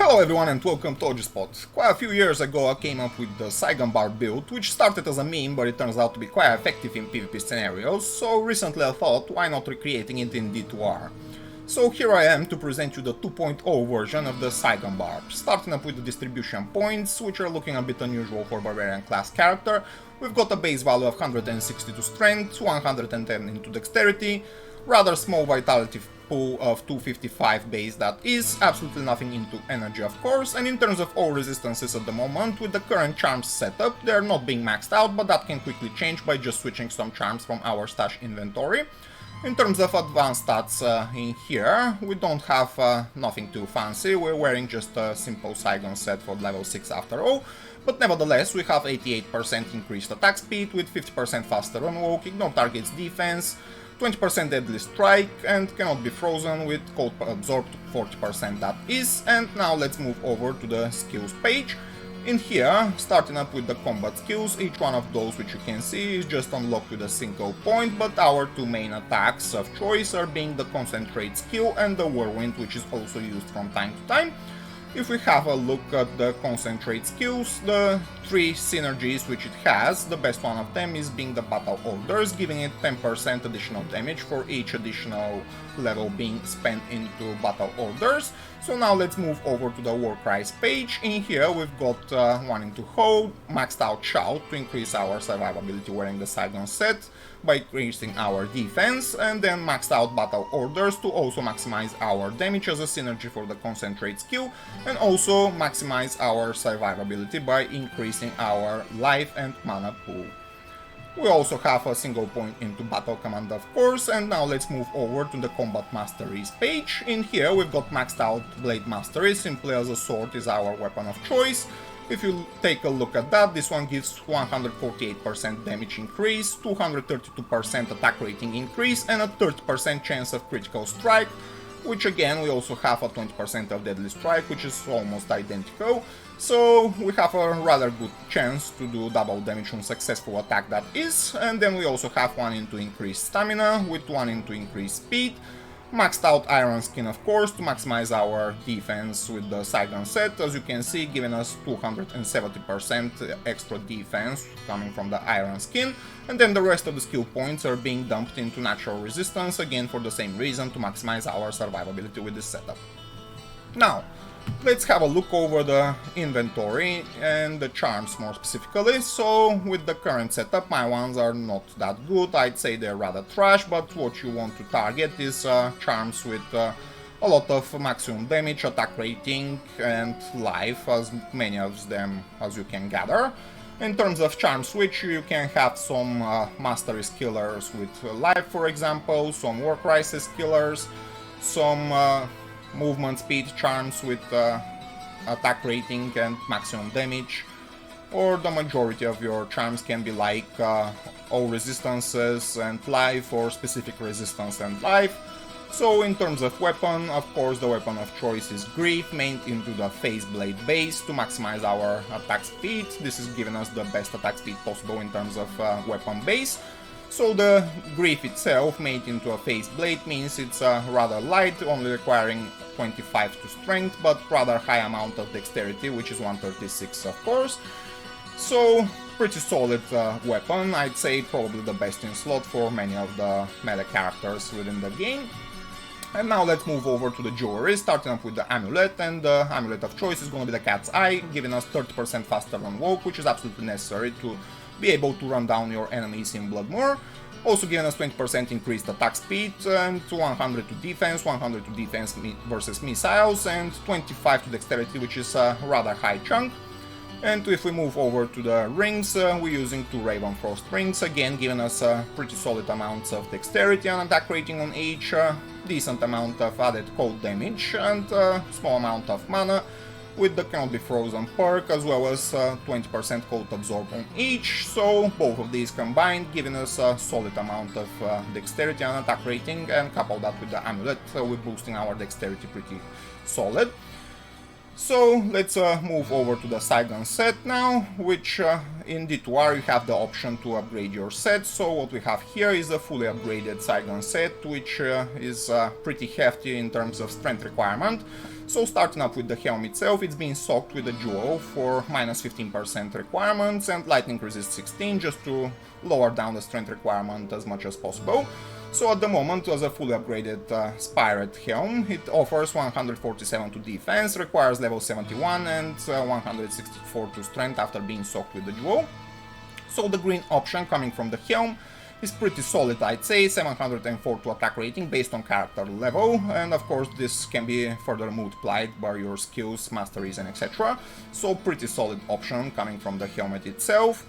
Hello everyone and welcome to OGspot. Quite a few years ago I came up with the Sigon Barb Build, which started as a meme but it turns out to be quite effective in PvP scenarios, so recently I thought why not recreating it in D2R. So here I am to present you the 2.0 version of the Sigon Barb, starting up with the distribution points, which are looking a bit unusual for Barbarian class character. We've got a base value of 162 strength, 110 into dexterity, rather small vitality pool of 255 base, that is, absolutely nothing into energy of course, and in terms of all resistances at the moment, with the current charms setup, they're not being maxed out, but that can quickly change by just switching some charms from our stash inventory. In terms of advanced stats in here, we don't have nothing too fancy, we're wearing just a simple Sigon set for level 6 after all, but nevertheless we have 88% increased attack speed with 50% faster on walk, ignore target's defense, 20% deadly strike, and cannot be frozen with cold absorb to 40% that is. And now let's move over to the skills page. In here, starting up with the combat skills, each one of those which you can see is just unlocked with a single point, but our two main attacks of choice are being the concentrate skill and the whirlwind, which is also used from time to time. If we have a look at the concentrate skills, the three synergies which it has, the best one of them is being the battle orders, giving it 10% additional damage for each additional level being spent into battle orders. So now let's move over to the war cries page. In here we've got wanting to hold, maxed out shout to increase our survivability wearing the Sigon set by increasing our defense, and then maxed out battle orders to also maximize our damage as a synergy for the concentrate skill, and also maximize our survivability by increasing our life and mana pool. We also have a single point into battle command of course, and now let's move over to the combat masteries page. In here we've got maxed out blade mastery, simply as a sword is our weapon of choice. If you take a look at that, this one gives 148% damage increase, 232% attack rating increase, and a 30% chance of critical strike, which again we also have a 20% of deadly strike, which is almost identical. So we have a rather good chance to do double damage on successful attack that is, and then we also have one into increased stamina with one into increased speed. Maxed out iron skin of course to maximize our defense with the Sigon set, as you can see, giving us 270% extra defense coming from the iron skin, and then the rest of the skill points are being dumped into natural resistance, again for the same reason, to maximize our survivability with this setup. Now, let's have a look over the inventory and the charms more specifically. So with the current setup, my ones are not that good, I'd say they're rather trash, but what you want to target is charms with a lot of maximum damage, attack rating and life, as many of them as you can gather. In terms of charm switch, you can have some mastery killers with life, for example, some war crisis killers, some movement speed charms with attack rating and maximum damage, or the majority of your charms can be like all resistances and life, or specific resistance and life. So in terms of weapon, of course the weapon of choice is Grief, made into the Face Blade base to maximize our attack speed. This is giving us the best attack speed possible in terms of weapon base. So the Grief itself, made into a Face Blade, means it's rather light, only requiring 25 to strength, but rather high amount of dexterity, which is 136 of course. So pretty solid weapon, I'd say probably the best in slot for many of the meta characters within the game. And now let's move over to the jewelry, starting up with the amulet, and the amulet of choice is going to be the Cat's Eye, giving us 30% faster on walk, which is absolutely necessary to be able to run down your enemies in Bloodmoor. Also giving us 20% increased attack speed, and 100 to defense, 100 to defense versus missiles, and 25 to dexterity, which is a rather high chunk. And if we move over to the rings, we're using two Ravenfrost rings, again giving us pretty solid amounts of dexterity and attack rating on each, decent amount of added cold damage, and small amount of mana, with the Cannot Be Frozen perk, as well as 20% cold absorb on each. So both of these combined giving us a solid amount of dexterity and attack rating, and couple that with the amulet, we're boosting our dexterity pretty solid. So let's move over to the Sigon set now, which in D2R you have the option to upgrade your set. So what we have here is a fully upgraded Sigon set, which is pretty hefty in terms of strength requirement. So starting up with the helm itself, it's being socked with a duo for minus 15% requirements and lightning resist 16 just to lower down the strength requirement as much as possible. So at the moment, as a fully upgraded Spirit helm, it offers 147 to defense, requires level 71 and 164 to strength after being socked with the duo. So the green option coming from the helm is pretty solid, I'd say, 704 to attack rating based on character level, and of course this can be further multiplied by your skills, masteries and etc. So pretty solid option coming from the helmet itself.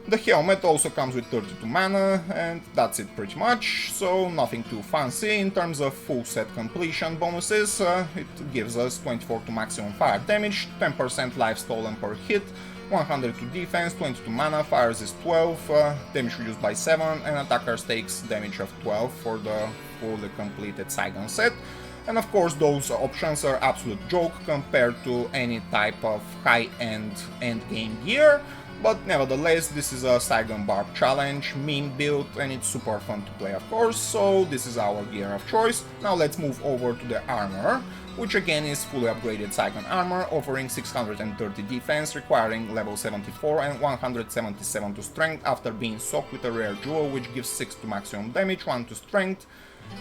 The helmet also comes with 32 mana, and that's it pretty much, so nothing too fancy. In terms of full set completion bonuses, it gives us 24 to maximum fire damage, 10% life stolen per hit, 100 to defense, 22 mana, fire resist 12, damage reduced by 7, and attacker takes damage of 12 for the fully completed Sigon set. And of course those options are absolute joke compared to any type of high-end endgame gear, but nevertheless this is a Sigon Barb challenge, meme build, and it's super fun to play of course, so this is our gear of choice. Now let's move over to the armor, which again is fully upgraded Sigon armor, offering 630 defense, requiring level 74 and 177 to strength after being socked with a rare duo, which gives 6 to maximum damage, 1 to strength,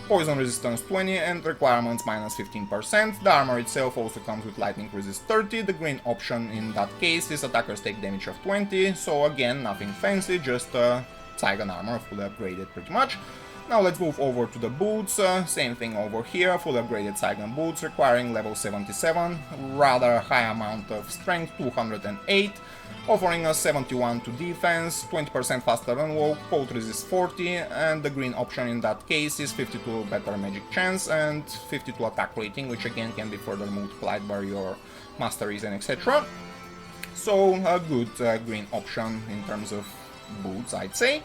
poison resistance 20 and requirements minus 15%. The armor itself also comes with lightning resist 30, the green option in that case is attackers take damage of 20, so again nothing fancy, just Sigon armor fully upgraded pretty much. Now let's move over to the boots, same thing over here, fully upgraded Sigon boots requiring level 77, rather high amount of strength, 208, offering us 71 to defense, 20% faster than walk, cold resist 40, and the green option in that case is 52 better magic chance and 52 attack rating, which again can be further multiplied by your masteries and etc. So a good green option in terms of boots, I'd say.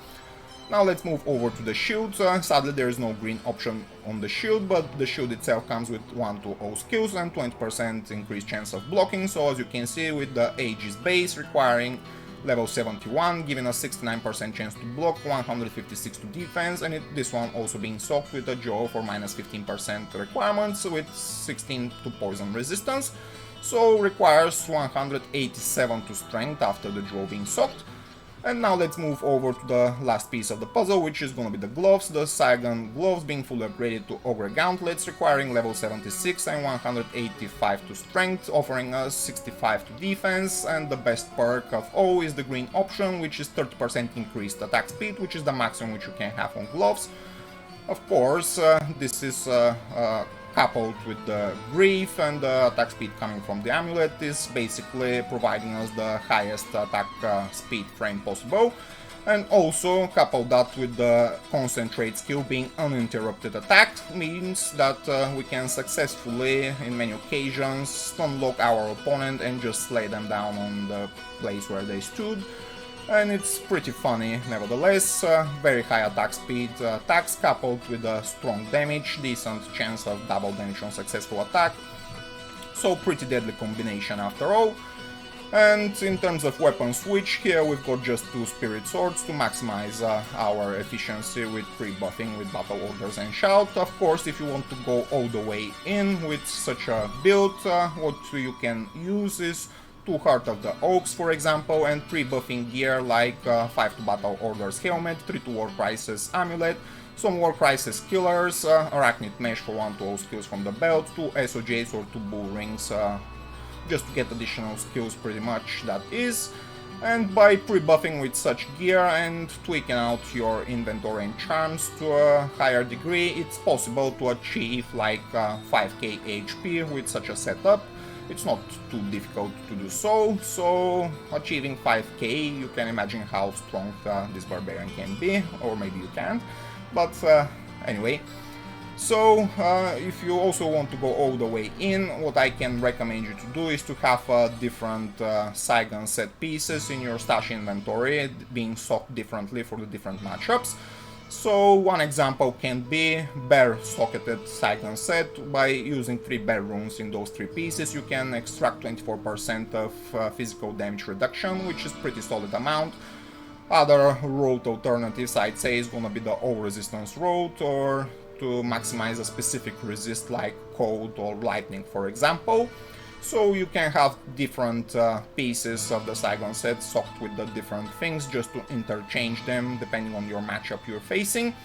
Now let's move over to the shield. Sadly there is no green option on the shield, but the shield itself comes with 1 to 0 skills and 20% increased chance of blocking, so as you can see with the Aegis base requiring level 71, giving us 69% chance to block, 156 to defense, and this one also being socked with a jaw for minus 15% requirements with 16 to poison resistance, so requires 187 to strength after the jaw being socked. And now let's move over to the last piece of the puzzle, which is gonna be the gloves. The Sigon gloves being fully upgraded to Ogre gauntlets, requiring level 76 and 185 to strength, offering us 65 to defense, and the best perk of all is the green option, which is 30% increased attack speed, which is the maximum which you can have on gloves. Of course, this is coupled with the grief, and the attack speed coming from the amulet is basically providing us the highest attack speed frame possible, and also couple that with the concentrate skill being uninterrupted attack means that we can successfully in many occasions stunlock our opponent and just slay them down on the place where they stood. And it's pretty funny nevertheless, very high attack speed, attacks coupled with a strong damage, decent chance of double damage on successful attack, so pretty deadly combination after all. And in terms of weapon switch, here we've got just 2 spirit swords to maximize our efficiency with pre-buffing with battle orders and shout. Of course, if you want to go all the way in with such a build, what you can use is 2 Heart of the Oaks, for example, and 3 buffing gear like 5 to Battle Orders Helmet, 3 to War Crisis Amulet, some War Crisis Killers, Arachnid Mesh for 1 to 0 skills from the belt, 2 SOJs or 2 Bull Rings, just to get additional skills pretty much, that is. And by pre-buffing with such gear and tweaking out your inventory and charms to a higher degree, it's possible to achieve like 5k HP with such a setup. It's not too difficult to do so, so achieving 5k, you can imagine how strong this barbarian can be, or maybe you can't, but anyway. So, if you also want to go all the way in, what I can recommend you to do is to have different Sigon set pieces in your stash inventory, being socked differently for the different matchups. So one example can be bear socketed Sigon set. By using 3 bear runes in those 3 pieces, you can extract 24% of physical damage reduction, which is pretty solid amount. Other road alternatives, I'd say, is gonna be the all resistance road or to maximize a specific resist like cold or lightning, for example. So you can have different pieces of the Sigon set socked with the different things just to interchange them depending on your matchup you're facing.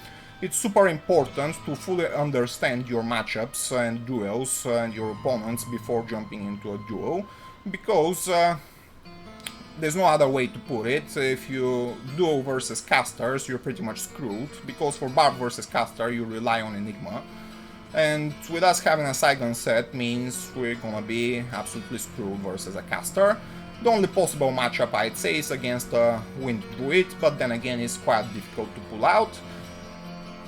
It's super important to fully understand your matchups and duels and your opponents before jumping into a duel, because there's no other way to put it. If you duel versus casters, you're pretty much screwed, because for Barb versus caster you rely on Enigma. And with us having a Sigon set means we're gonna be absolutely screwed versus a caster. The only possible matchup I'd say is against a Wind Druid, but then again it's quite difficult to pull out.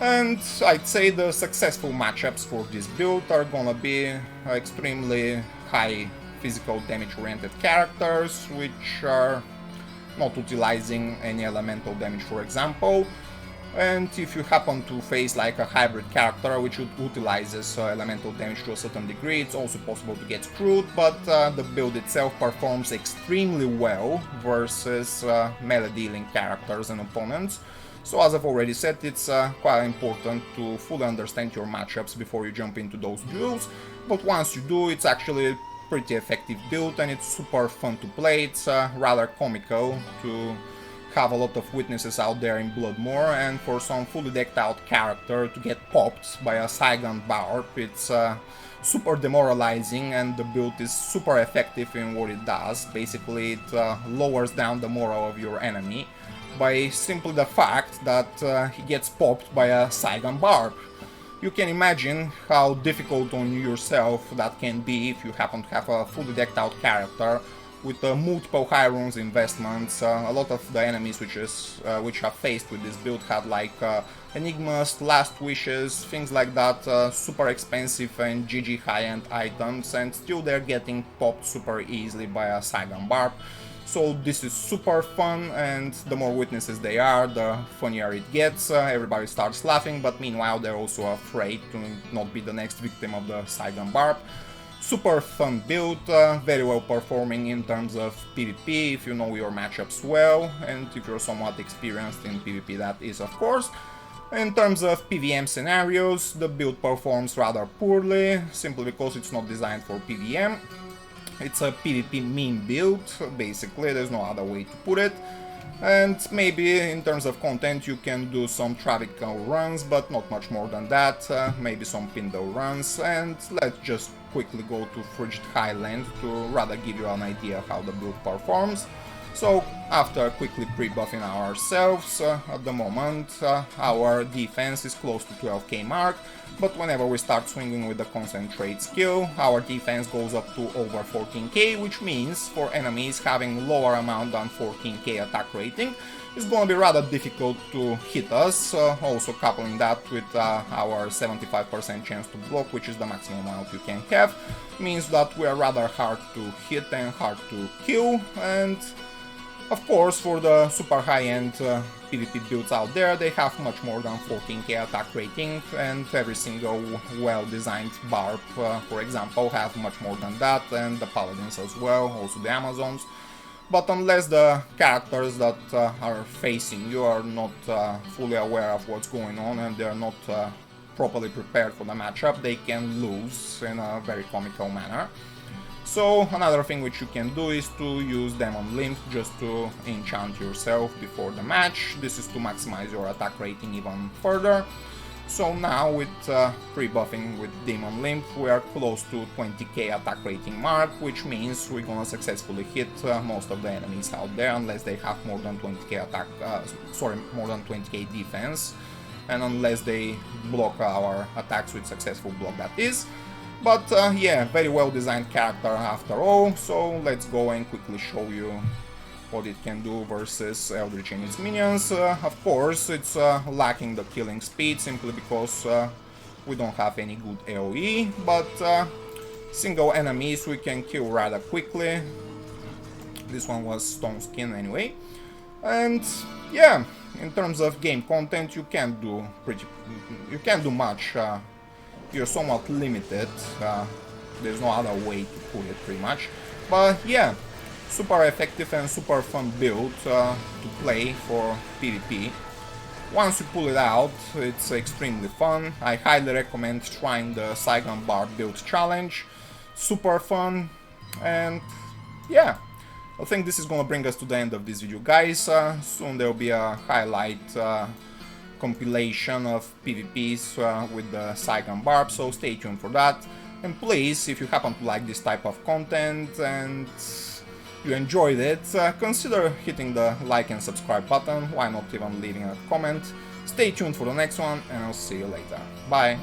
And I'd say the successful matchups for this build are gonna be extremely high physical damage oriented characters, which are not utilizing any elemental damage, for example. And if you happen to face like a hybrid character which utilizes elemental damage to a certain degree, it's also possible to get screwed, but the build itself performs extremely well versus melee dealing characters and opponents. So as I've already said, it's quite important to fully understand your matchups before you jump into those duels, but once you do, it's actually a pretty effective build and it's super fun to play. It's rather comical to have a lot of witnesses out there in Bloodmoor, and for some fully decked out character to get popped by a Sigon Barb, it's super demoralizing, and the build is super effective in what it does. Basically it lowers down the morale of your enemy by simply the fact that he gets popped by a Sigon Barb. You can imagine how difficult on yourself that can be if you happen to have a fully decked out character with multiple high runes investments. A lot of the enemies which are faced with this build had like Enigmas, Last Wishes, things like that, super expensive and GG high-end items, and still they're getting popped super easily by a Sigon Barb. So this is super fun, and the more witnesses they are, the funnier it gets. Everybody starts laughing, but meanwhile they're also afraid to not be the next victim of the Sigon Barb. Super fun build, very well performing in terms of PvP if you know your matchups well, and if you're somewhat experienced in PvP, that is, of course. In terms of PvM scenarios, the build performs rather poorly, simply because it's not designed for PvM. It's a PvP meme build, basically, there's no other way to put it. And maybe in terms of content you can do some travical runs, but not much more than that, maybe some Pindle runs, and let's just quickly go to Frigid Highland to rather give you an idea how the build performs. So after quickly pre-buffing ourselves, at the moment our defense is close to 12k mark, but whenever we start swinging with the concentrate skill, our defense goes up to over 14k, which means for enemies having lower amount than 14k attack rating, it's gonna be rather difficult to hit us. Also coupling that with our 75% chance to block, which is the maximum amount you can have, means that we are rather hard to hit and hard to kill. And of course, for the super high-end PvP builds out there, they have much more than 14k attack rating, and every single well-designed Barb, for example, have much more than that, and the Paladins as well, also the Amazons. But unless the characters that are facing you are not fully aware of what's going on and they're not properly prepared for the matchup, they can lose in a very comical manner. So another thing which you can do is to use Demon Lymph just to enchant yourself before the match. This is to maximize your attack rating even further. So now with pre-buffing with Demon Lymph, we are close to 20k attack rating mark, which means we're gonna successfully hit most of the enemies out there, unless they have more than 20k attack, more than 20k defense, and unless they block our attacks with successful block, that is. But yeah, very well designed character after all, so let's go and quickly show you what it can do versus Eldritch and its minions. Of course, it's lacking the killing speed simply because we don't have any good AoE, but single enemies we can kill rather quickly. This one was Stone Skin anyway. And yeah, in terms of game content, you can't do much. You're somewhat limited, there's no other way to put it pretty much, but yeah, super effective and super fun build to play for PvP. Once you pull it out, it's extremely fun. I highly recommend trying the Sigon Barb Build challenge. Super fun, and yeah, I think this is gonna bring us to the end of this video, guys. Soon there will be a highlight compilation of PvPs with the Sigon Barb, so stay tuned for that. And please, if you happen to like this type of content and you enjoyed it, consider hitting the like and subscribe button, why not even leaving a comment. Stay tuned for the next one, and I'll see you later. Bye!